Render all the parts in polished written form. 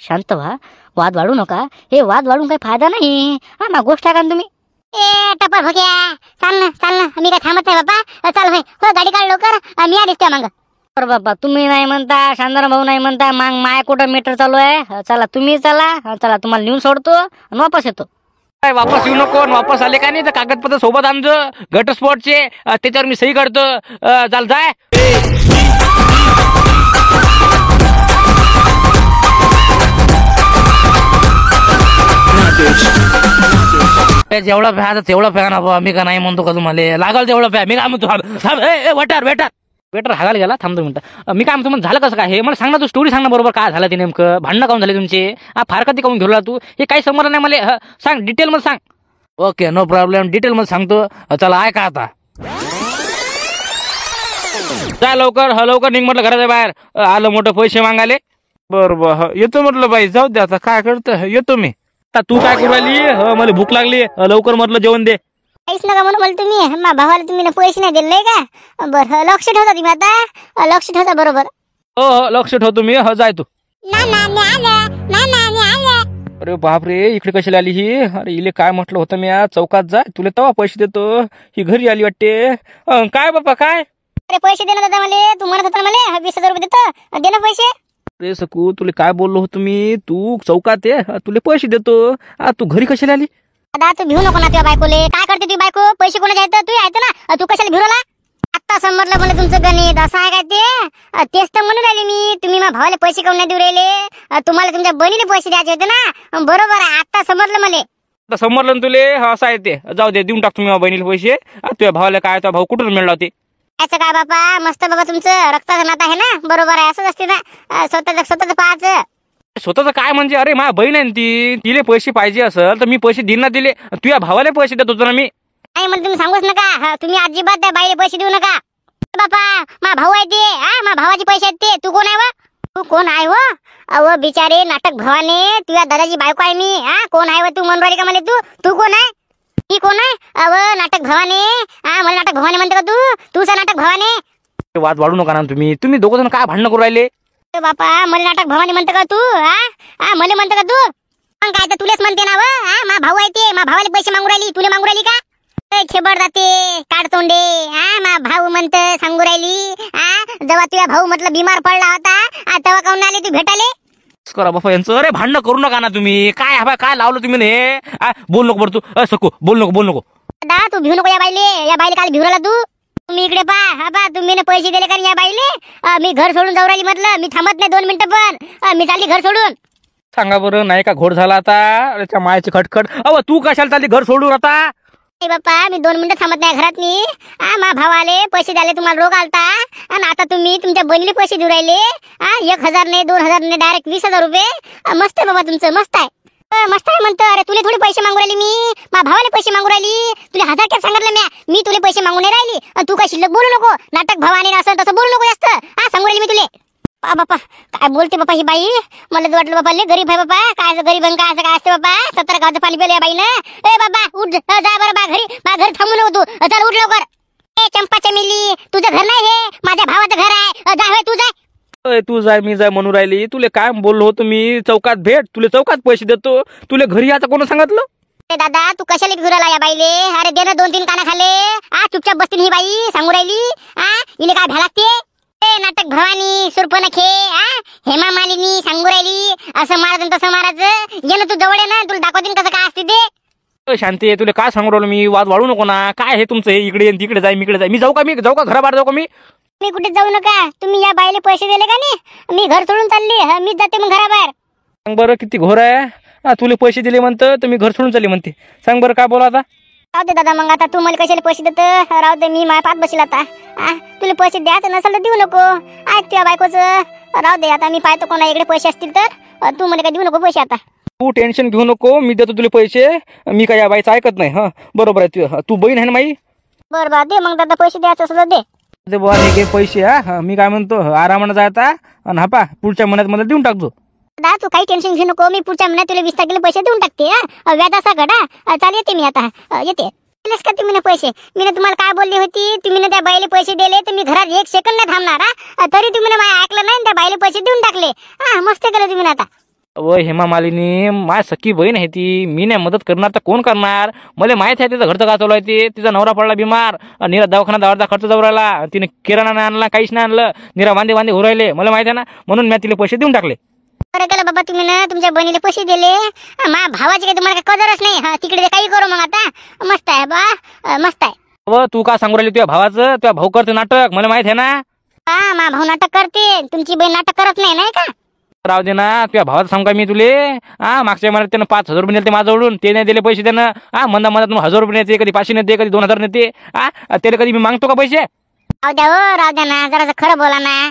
शांत व्हा, वाद वाढू नका. हे वाद वाढून काही फायदा नाही. हा ना, गोष्ट आहे का तुम्ही? ए टपर भोग्या, चाल ना मी काय थांबत नाही बाबा. चाल भाई, हो गाडी काढ लवकर. मी आलीच त्या मागं. बरं बाबा, तुम्ही नाही म्हणता, शांताराम भाऊ नाही म्हणता, मग माय कुठं मीटर चालू आहे. चला तुम्ही चला, चला तुम्हाला नेऊन सोडतो आणि वापस येतो. काय वापस येऊ नको. वापस आले का नाही तर कागदपत्र सोबत आणजो घटस्फोटचे, त्याच्यावर मी सही करतो. चाल जाय. जेवढा प्या तेवढा प्या ना बाबा. मी का नाही म्हणतो का तुम्हाला, लागल तेवढा प्या. मी काय म्हणतो, वेटर हागायला गेला. थांब 2 मिनिटं. मी काय म्हणतो, झालं कसं काय हे मला सांग ना. तू स्टोरी सांग ना बरोबर, काय झालं ते नेमकं. भांडणं काऊन झाले तुमचे, फारकती काऊन घेऊला तू, हे काही समजलं नाही मला. सांग डिटेल मध्ये सांग. ओके, नो प्रॉब्लेम, डिटेल मध्ये सांगतो. चला ऐका आता. जा लवकर निघ म्हटलं घराच्या बाहेर. आलं मोठं पैसे मागायले. बरोबर येतो म्हटलं बाई. जाऊ दे आता, काय करतं, येतो मी. आता तू काय करू राहिली? मला भूक लागली. लवकर म्हटलं जेवण दे. काहीच नका म्हणून मला तुम्ही. मा भावाला तुम्ही पैसे नाही दिले का? बरं, लक्ष ठेवता तुम्ही आता. लक्ष ठेवता बरोबर. हो लक्ष ठेवतो मी. जाय तू. अरे बापरे, इकडे कशाला आली ही? अरे इले काय म्हटलं होतं मी, चौकात जा, तुला तेव्हा पैसे देतो. ही घरी आली वाटते. काय बापा काय? अरे पैसे दे ना दादा मला. तू म्हणत होता मला 20,000 रुपये देतो. दे ना पैसे. अरे सकू, तुला काय बोललो होतो मी? तू चौकात ये, तुला पैसे देतो. तू घरी कशाला आली? दादा तू भिऊ नको ना तुझ्या बायकोले. काय करते तुझी बायको? पैसे कोणाचे आहेत? तू आहेत ना. तू कशाला भिरवला? आता समजलं मला तुमचं गणित असं आहे काय ते. तेच तर म्हणून राहिले मी. तुम्ही माझ्या भावाला पैसे काऊन नाही देऊ राहिले? तुम्हाला तुमच्या बहिणीने पैसे द्यायचे होते ना. बरोबर आहे, आता समजलं मला. आता समजलं ना तुले. असं आहे ते. जाऊ दे, देऊन टाक तुम्ही बहिणीला पैसे. तुझ्या भावाला काय, तुझा भाऊ कुठून मिळला होते? असं काय बापा, मस्त बाबा तुमचं रक्ताचं नातं आहे ना. बरोबर आहे, असंच असते ना. स्वतःच पाहायचं. स्वतःच काय म्हणजे? अरे माझ्या बहीण आहे ती, तिले पैसे पाहिजे असेल तर मी पैसे देईन ना तिले. तुझ्या भावाला पैसे देत होतो ना मी. नाही म्हणजे तुम्ही सांगूच नका. तुम्ही अजिबात त्या बाईला पैसे देऊ नका. बापा मा भाऊ आहे ते. मा भावाचे पैसे आहेत ते. तू कोण आहे व? तू कोण आहे व? अव बिचारे नाटक भवाने, तुझ्या दादाची बायको आहे मी. कोण आहे व तू? म्हणून राहिली का मला तू कोण आहे? मी कोण आहे? अव नाटक भवाने. मला नाटक भवाने म्हणते का तू? तूच नाटक भवाने. वाद वाढू नका ना तुम्ही दोघ जण काय भांडणं करू राहिले? बापा मला नाटक भवानी म्हणते का तू? मला म्हणते का तू? मग काय तर तुलेच म्हणते ना व. मा भाऊ आहे ते. मा भावाला पैसे मागू राहिली, तुले मागू राहिली का? खेबड जाते काढतोंडे. मा भाऊ म्हणत सांगू राहिली. जेव्हा तुझ्या भाऊ म्हटलं बिमार पडला होता तेव्हा काऊन आले तू भेटाले? करा बापा यांचं. अरे भांडणं करू नका ना तुम्ही. काय हवा काय लावलं तुम्ही हे? बोल नको बरं तू. सकू बोल नको. दादा तू भिऊ नको या बाईले काल भिऊ राहिला तू. तुम्ही इकडे पहा. तुम्ही पैसे दिले का या बाईले? मी घर सोडून जाऊ राहिली म्हटलं. मी थांबत नाही 2 मिनिटं पण. मी चालली घर सोडून. सांगा बरं, नाही का घोड झाला आता? अरे त्या मायाची खटखट. तू कशाला चालली घर सोडून आता? बाप्पा मी 2 मिनिटं थांबत नाही घरात मी. मा भावाले पैसे द्याले, तुम्हाला रोग आलता. आणि आता तुम्ही तुमच्या बहिणीला पैसे देऊ राहिले. 1,000 नाही 2,000 नाही, डायरेक्ट 20,000 रुपये. मस्त आहे बाबा तुमचं, मस्त आहे. मस्त आहे म्हणतो. अरे तुला थोडी पैसे मागू राहिली मी. मा भावाला पैसे मागू राहिली. तुला 1000 काय सांगितलं मी तुला पैसे मागू नाही राहिली. तू काय शिल्लक बोलू नको. नाटक भवानी असं तसं बोलू नको जास्त. सांगू राहिली मी तुले. बापा काय बोलते बापा ही बाई. मला तर वाटलं बापा लय गरीब आहे बापा. काय गरीब काय असं काय असते बापा. 17 गावचं पाणी पिलं या बाईनं. ए बाबा उठ जा बरं बा घरी. घरी थांबू नको तू. चल उठ लवकर. ए चंपाच्या मिली, तुझं घर नाही हे, माझ्या भावाचं घर आहे. जा तू जाय. तू जाय मी जाय म्हणून राहिली. तुले काय बोललो होतो मी? चौकात भेट, तुले चौकात पैसे देतो. तुले घरी याचं कोण सांगितलं? दादा तू कशाला फिरायला या बाईले? अरे दे ना 2-3 काना खाले. चुपचाप बसतील ही बाई. सांगू राहिली. इले काय भ्या लागते? नाटक भवानी सुरपनखे. हेमा मालिनी सांगू राहिली. असं मारायचं तसं मारायचं. ये ना तू जवळ आहे ना, तुला दाखवतील कसं काय असते ते. शांती तुला काय सांगू राहिलो मी? वाद वाढू नको ना. काय हे तुमचं? इकडे तिकडे जाय, इकडे जाय. मी जाऊ का घराबाहेर जाऊ का मी? मी कुठे जाऊ नका. तुम्ही या बाईले पैसे दिले का नाही? मी घर सोडून चालली. मीच जाते मग घराबाहेर. सांग बरं किती घोर आहे. तुला पैसे दिले म्हणतं तर मी घर सोडून चालली म्हणते. सांग बरं काय बोला आता? राहू दे दादा. मग आता तू मला कशाला पैसे देत? राहू दे, मी माझ्या पात बसेल आता. तुला पैसे द्यायचं नसेल तर देऊ नको. तुझ्या बायकोचं राहू दे. आता मी पाहतो कोणा इकडे पैसे असतील तर. तू मला काय देऊ नको पैसे आता. तू टेन्शन घेऊ नको. मी देतो तुला पैसे. मी काय या बाईचं ऐकत नाही. बरोबर आहे. तू बहीण आहे ना माई? बरं दे मग दादा. पैसे द्यायचं असं दे. दे बुवा हे घे पैसे. मी काय म्हणतो आरामानं जायता आणि पुढच्या महिन्यात मला देऊन टाकतो. दादा तू काही टेन्शन घेऊ नको. मी पुढच्या महिन्यात तुला 20 तारखेला पैसे देऊन टाकते. व्याजाचा गडा. चाल येते मी आता. येते. दिलेस का तुम्ही पैसे? मी तुम्हाला काय बोलली होती? तुम्ही त्या बाईले पैसे दिले तर मी घरात 1 सेकंद नाही थांबणार. तरी तुम्ही मला ऐकलं नाही. त्या बाईले पैसे देऊन टाकले. मस्त केलं तुम्ही आता. व हेमा मालिनी माय सख्खी बहीण आहे ती. मी नाही मदत करणार तर कोण करणार. मला माहित आहे तिचं घरचं का चालू आहे ते. तिचा नवरा पडला बिमार, निरा दवाखान्यात अर्धा खर्च जाऊ राहिला. तिने किराणा नाही आणला, काहीच नाही आणलं, निरा वांदे वांदे होऊ राहिले. मला माहित आहे ना, म्हणून मी तिला पैसे देऊन टाकले. बरं केलं बाबा तुम्ही ना, तुमच्या बहिणीला पैसे दिले. मा भावाची काही तुम्हाला काही कदरच नाही. हा तिकडे काही करू मग आता. मस्त आहे बा, मस्त आहे. व तू का सांगू राहिली तुझ्या भावाचं? तुझ्या भाऊ करते नाटक, मला माहित आहे ना. हा मा भाऊ नाटक करते, तुमची बहीण नाटक करत नाही, नाही का? राहू दे ना, तुझ्या भावाचं सांगू का मी तुले. मागच्या महिन्यात त्यानं 5,000 रुपये नेते माझ्याकडून, ते नाही दिले पैसे त्यानं. मंदा 1000 रुपये नेते, कधी 500 नेते, कधी 2000 नेते. त्याला कधी मी मागतो का पैसे? राहू द्या हो, राहू द्या ना, जरा खरं बोला ना.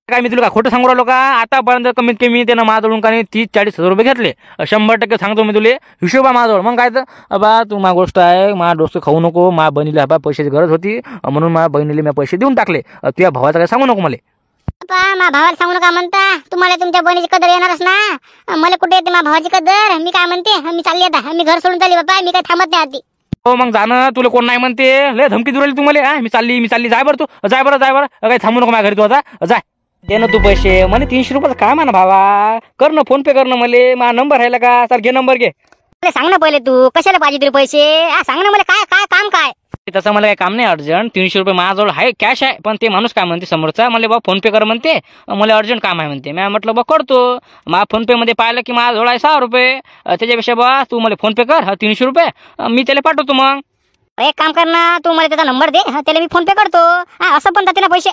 काय मी तुला का खोटं सांगू राहिलो का? आतापर्यंत कमीत कमी त्यानं माझ्याकडून का नाही 30-40 हजार रुपये घेतले. 100% सांगतो मी तुले, हिशोबा माझ्याजवळ. मग काय तर बा तू मा गोष्ट आहे, मा डोसं खाऊ नको. मा बहिणीला बा पैशाची गरज होती, म्हणून मा बहिणीला मी पैसे देऊन टाकले. तुझ्या भावाचं काय सांगू नको मला. मा भावाला सांगू नका म्हणता. तुम्हाला तुमच्या बहिणीची कदर येणारच ना. मला कुठे येते मा भावाची कदर? मी काय म्हणते, मी चालली आता. मी घर सोडून चालली बाबा, मी काय थांबत नाही आधी. हो मग जाणं, तुला कोण नाही म्हणते. लय धमकी देऊ राहिली तू मला. मी चालली. जाय बरं तू, जाय बरं. काही थांबू नको माझ्या घरी तू आता, जाय. दे ना तू पैसे. म्हणे 300 रुपयाचं काम आहे ना भावा. कर ना फोन पे, कर ना मला. मा नंबर राहिला का? चल घे नंबर, घे. मला सांग ना पहिले तू कशाला पाहिजे तरी पैसे. सांग ना मला, काय काय काम काय? तसं मला काही काम नाही अर्जंट. 300 रुपये माझ्याजवळ आहे, कॅश आहे. पण ते माणूस काय म्हणते समोरचा, मला बा फोन पे कर म्हणते. मला अर्जंट काम आहे म्हणते. मी म्हटलं बा करतो. मा फोन पे मध्ये पाहिलं की माझ्याजवळ आहे 6 रुपये. त्याच्यापेक्षा बा तू मला फोन पे कर 300 रुपये, मी त्याला पाठवतो. मग एक काम कर ना, तू मला त्याचा नंबर दे, त्याला मी फोन पे करतो. असं पण जाते ना पैसे.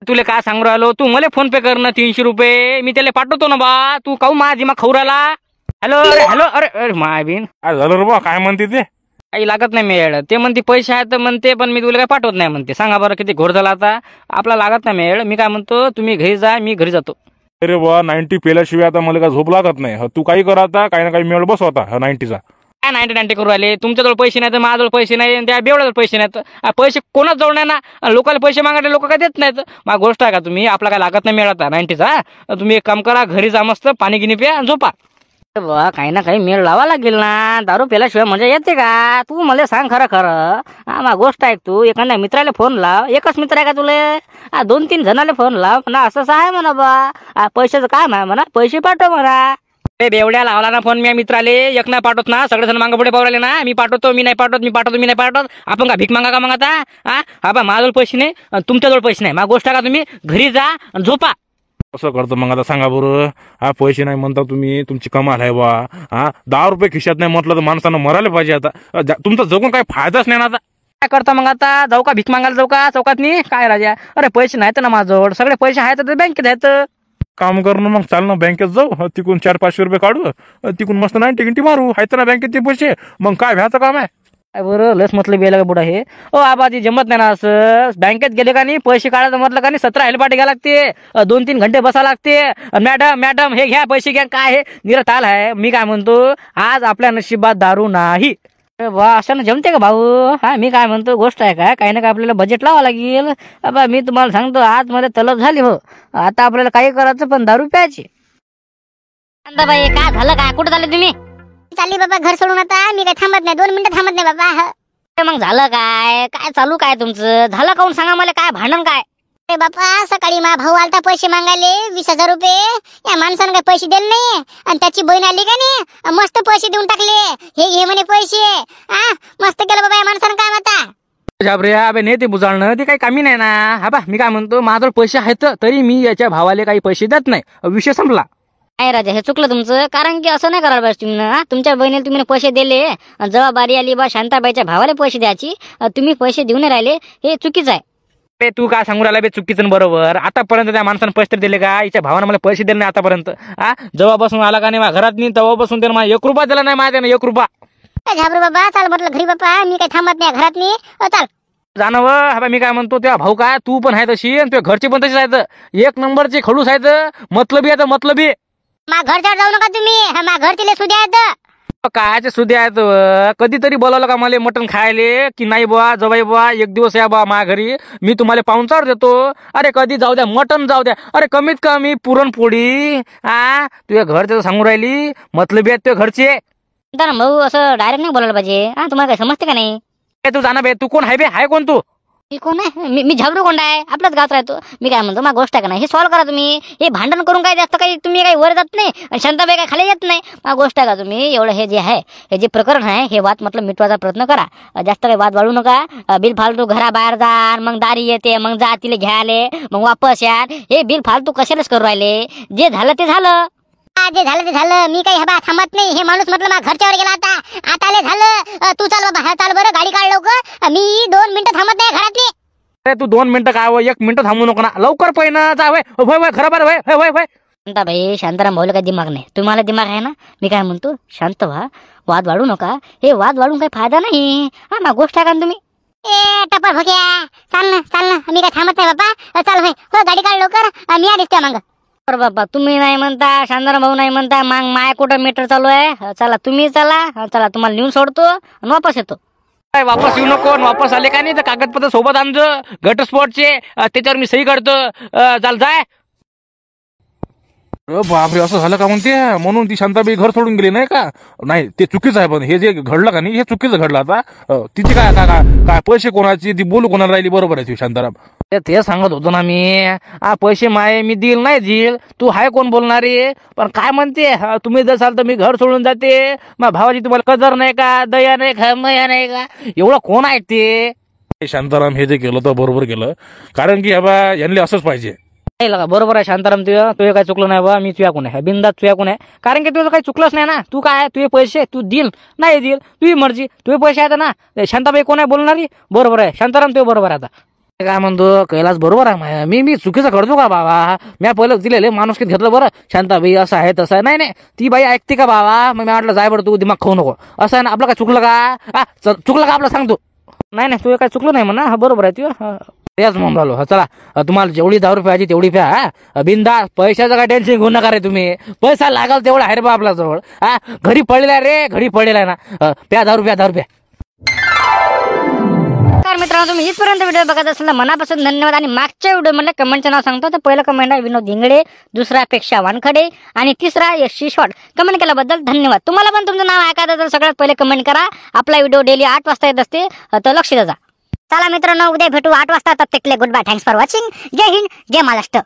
तुला काय सांगू राहिलो, तू मला फोन पे कर ना 300 रुपये, मी त्याला पाठवतो ना बा. तू काऊ माझी मग खाऊ राहिला. हॅलो हॅलो, अरे माय बिन काय झालं रे बा? काय म्हणते ते? काही लागत नाही मेळ. ते म्हणते पैसे आहेत म्हणते, पण मी तुला काय पाठवत नाही म्हणते. सांगा बरं किती घोर झाला आता. आपला लागत नाही मेळ. मी काय म्हणतो, तुम्ही घरी जा, मी घरी जातो. अरे बा 90 पेल्याशिवाय आता मला काय झोप लागत नाही. तू काही कर आता, काही ना काही मेळ बसव आता 90चा. काय 90 करू राहिले? तुमच्याजवळ पैसे नाही तर माझ्याजवळ पैसे नाही, त्या बेवड्याजवळ पैसे नाहीत. पैसे कोणाच जवळ नाही ना. लोकांना पैसे मागायला लोक काय देत नाहीत. मग गोष्ट आहे का तुम्ही? आपला काय लागत नाही मेळ आता 90चा. तुम्ही एक काम करा, घरी जा, मस्त पाणी गिनी प्या आणि झोपा. बा काही ना काही मेळ लावा लागेल ना. दारू प्यायल्याशिवाय मजा येते का? तू मला सांग खरं. मग गोष्ट ऐक, तू एखाद्या मित्राला फोन लाव. एकच मित्र आहे का तुले? 2-3 जणाला फोन लाव म्हणा. असं आहे म्हणा बा, पैशाचं काम आहे म्हणा, पैसे पाठव म्हणा. ते बेवड्या लावला ना फोन मी मित्राले. एक नाही पाठवत ना, सगळेजण मागं पुढे पावले ना. मी पाठवतो, मी नाही पाठवत, मी पाठवतो, मी नाही पाठवत. आपण का भीक मागा का मग आता? हा बा माझ्याजवळ पैसे नाही, तुमच्याजवळ पैसे नाही. मग गोष्ट का तुम्ही घरी जा आणि झोपा. कसं करतो मग आता सांगा बरं. पैसे नाही म्हणता तुम्ही, तुमची कमाल आहे बा. 10 रुपये खिशात नाही म्हटलं तर माणसानं मरायला पाहिजे आता. तुमचा जगून काही फायदाच नाही ना आता. काय करता मग आता? जाऊ का भीक मागायला? जाऊ का चौकात नी? काय राजा, अरे पैसे नाहीत ना माझ्याजवळ. सगळे पैसे आहेत तर बँकेत आहेत. काम करणं मग चाल ना, बँकेत जाऊ. तिकून 400-500 रुपये काढू, तिकून मस्त 90 मारू. आहेत ना बँकेत ते पैसे. मग काय व्याचं काम आहे? काय बरं लस म्हटलं बेला का बुडा हे. आबाजी जमत नाही ना असं. बँकेत गेले का नाही पैसे काढायचं म्हटलं का नाही 17 हेलपाटे घ्या लागते. 2-3 घंटे बसा लागते. मॅडम हे घ्या पैसे घ्या. काय हे निरताल आहे. मी काय म्हणतो, आज आपल्या नशिबात दारू नाही. वा असं ना जमते का भाऊ? मी काय म्हणतो, गोष्ट आहे का, काही ना काय आपल्याला बजेट लावा लागेल. बाबा मी तुम्हाला सांगतो, आज मला तलब झाली हो. आता आपल्याला काही करायचं पण दारू प्यायची. बाई काय झालं? काय कुठं झाले तुम्ही? चालली बाबा घर सोडून आता. मी काय थांबत नाही, 2 मिनिटं थांबत नाही बाबा. मग झालं काय? काय चालू काय तुमचं? झालं काऊन सांगा मला, काय भांडण काय? अरे बापा, सकाळी मा भाऊ आलता पैसे मागायले 20,000 रुपये. या माणसानं काही पैसे दिले नाही, आणि त्याची बहीण आली का नाही, मस्त पैसे देऊन टाकले. हे म्हणे पैसे. मस्त केलं बाबा या माणसानं काम आता. जाबरे अबे नाही ते बुजाळणं, ते काही कामी नाही ना. हा बा मी काय म्हणतो, माझ्याजवळ पैसे आहेत तरी मी याच्या भावाला काही पैसे देत नाही. विषय संपला. नाही राजा, हे चुकलं तुमचं. कारण की असं नाही करायला पाहिजे तुम्ही. तुमच्या बहिणीला तुम्ही पैसे दिले, जेव्हा बारी आली बा शांताबाईच्या भावाला पैसे द्यायची, तुम्ही पैसे देऊन राहिले, हे चुकीचं आहे. बे तू काय सांगू राहिला बे चुकीचं बरोबर? आतापर्यंत त्या माणसानं पैसे दिले का? हिच्या भावानं मला पैसे दिले नाही आतापर्यंत. जेव्हापासून आला का नाही घरात नाही, तेव्हापासून त्यानं मला 1 रुपया दिला नाही. माझ्या 1 रुपया. घाबरू बाबा, चाल म्हटलं घरी बाबा. मी काही थांबत नाही घरात नाही. चाल जाणव. हा मी काय म्हणतो, त्या भाऊ काय तू पण आहे तशी, आणि तुझ्या घरचे पण तशीच आहेत. 1 नंबरचे खडूस आहेत. मतलबी आहेत, मतलबी. मा घरच्यावर जाऊ नका तुम्ही. मा घरचे सुद्धा आहेत. कायचे सुद्या आहेत. कधीतरी बोलावलं का मला मटण खायले की नाही बुवा, जवाई बुवा 1 दिवस या बा माझ्या घरी, मी तुम्हाला पाहुणचार देतो. अरे कधी जाऊ द्या, मटण जाऊ द्या, अरे कमीत कमी पुरणपोळी. तुझ्या घरचं सांगू राहिली, मतलबी आहेत तुझ्या घरचे. भाऊ असं डायरेक्ट नाही बोलायला पाहिजे. तुम्हाला काय समजते का नाही? तू जाणं बे, तू कोण आहे बे? आहे कोण तू? मी कोण आहे? मी झाबरू कोंडा आहे, आपल्याच गावात राहतो. मी काय म्हणतो, मग गोष्ट आहे का नाही, हे सॉल्व्ह करा तुम्ही. हे भांडण करून काय जास्त काही तुम्ही काही वर जात नाही आणि शांताबाई काय खाली येत नाही. मग गोष्ट आहे का तुम्ही, एवढं हे जे आहे, हे जे प्रकरण आहे, हे वाद मतलब मिटवायचा प्रयत्न करा. जास्त काही वाद वाढू नका. बिल फालतू घराबाहेर जा, मग दारी येते, मग जा तिला घ्यायले, मग वापस या. हे बिल फालतू कशालाच करू राहिले. जे झालं ते झालं. जे झालं ते झालं. मी काही हे थांबत नाही. हे माणूस म्हटलं मग घरच्यावर गेला. आता आले झालं. तू चाल बाबा, हा चाल बरं, गाडी काढ लवकर. मी 2 मिनिटं थांबत नाही घरातली. अरे तू 2 मिनिटं काय 1 मिनिटं थांबू नको ना, लवकर पहिनं जा. वय वय खराब वय वय वय वय. शांताबाई, शांताराम भाऊला काही दिमाग नाही, तुम्हाला दिमाग आहे ना. मी काय म्हणतो, शांत व्हा, वाद वाढू नका. हे वाद वाढून काही फायदा नाही. हा मग गोष्ट आहे का तुम्ही. ए टपर भोक्या, चाल ना. मी काय थांबत नाही बाबा. चाल भाई, हो गाडी काढ लवकर. मी आलीच त्या मागं. बरं बाबा, तुम्ही नाही म्हणता, शांताराम भाऊ नाही म्हणता, मग माय कुठं मीटर चालू आहे. चला तुम्ही चला, तुम्हाला नेऊन सोडतो आणि वापस येतो. काय वापस येऊ नको. वापस आले का नाही तर कागदपत्र सोबत आणजो घटस्फोटचे, त्याच्यावर मी सही करतो. चाल जाय. बापरे, असं झालं का म्हणते, म्हणून ती शांताबाई घर सोडून गेली नाही का. नाही ते चुकीचं आहे, पण हे जे घडलं का नाही, हे चुकीचं घडलं. आता तिची काय काय काय पैसे कोणाची, ती बोलू कोणाला राहिली. बरोबर आहे ती शांताराम. ते सांगत होतो ना मी. पैसे माये मी देईल नाही देईल, तू हाय कोण बोलणारे. पण काय म्हणते, तुम्ही जसाल तर मी घर सोडून जाते. मग भावाची तुम्हाला कदर नाही का, दया नाही का, मया नाही का, एवढं कोण आहे ते. शांताराम हे जे केलं तर बरोबर केलं, कारण की बा यांनी असंच पाहिजे. नाही लगा, बरोबर आहे शांताराम, तुझं काही चुकलं नाही बा. मी तुझ्या कोण आहे, बिंदात तुझ्या कोण आहे. कारण की तुझं काही चुकलंच नाही ना. तू काय, तुझे पैसे तू देईल नाही देईल तुझी मर्जी. तुझे पैसे आहेत ना. शांताबाई कोण आहे बोलणारी. बरोबर आहे शांताराम, तुझं बरोबर आहे. आता काय म्हणतो कैलास, बरोबर आहे. मी चुकीचं करतो का बाबा. मी पहिलं दिलेले माणुसकीत घेतलं. बरं शांताबाई असं आहे तसं आहे. नाही ती बाई ऐकते का बाबा. मग मी म्हटलं जाय बरं, तू दिमाग खाऊ नको. असं आहे ना. आपलं काय चुकलं का. चुकलं का आपलं सांगतो. नाही तुझं काय चुकलं नाही म्हणा. बरोबर आहे तुझं. तेच म्हणून राहिलो. चला, तुम्हाला जेवढी 10 रुपये पाहिजे तेवढी प्या. बिंदा, पैशाचं काय टेन्शन घेऊ नका रे तुम्ही. पैसा लागल तेवढा आहे रे बा आपल्या जवळ. घरी पडलेला रे, घरी पडलेला आहे ना. प्या 10 रुपये. तर मित्रांनो, तुम्ही इथपर्यंत व्हिडिओ बघत असाल मनापासून धन्यवाद. आणि मागच्या व्हिडिओ मध्ये कमेंटचं नाव सांगतो. तर पहिलं कमेंट आहे विनोद इंगडे, दुसरा अपेक्षा वानखडे आणि तिसरा यशी शॉर्ट. कमेंट केल्याबद्दल धन्यवाद. तुम्हाला पण तुमचं नाव ऐकायचं तर सगळ्यात पहिले कमेंट करा. आपला व्हिडिओ डेली 8 वाजता येत असते, तर लक्ष द्या. चला मित्रांनो, उद्या भेटू 8 वाजता. तब तक के लिए good bye. Thanks for watching. जय हिंद, जय महाराष्ट्र.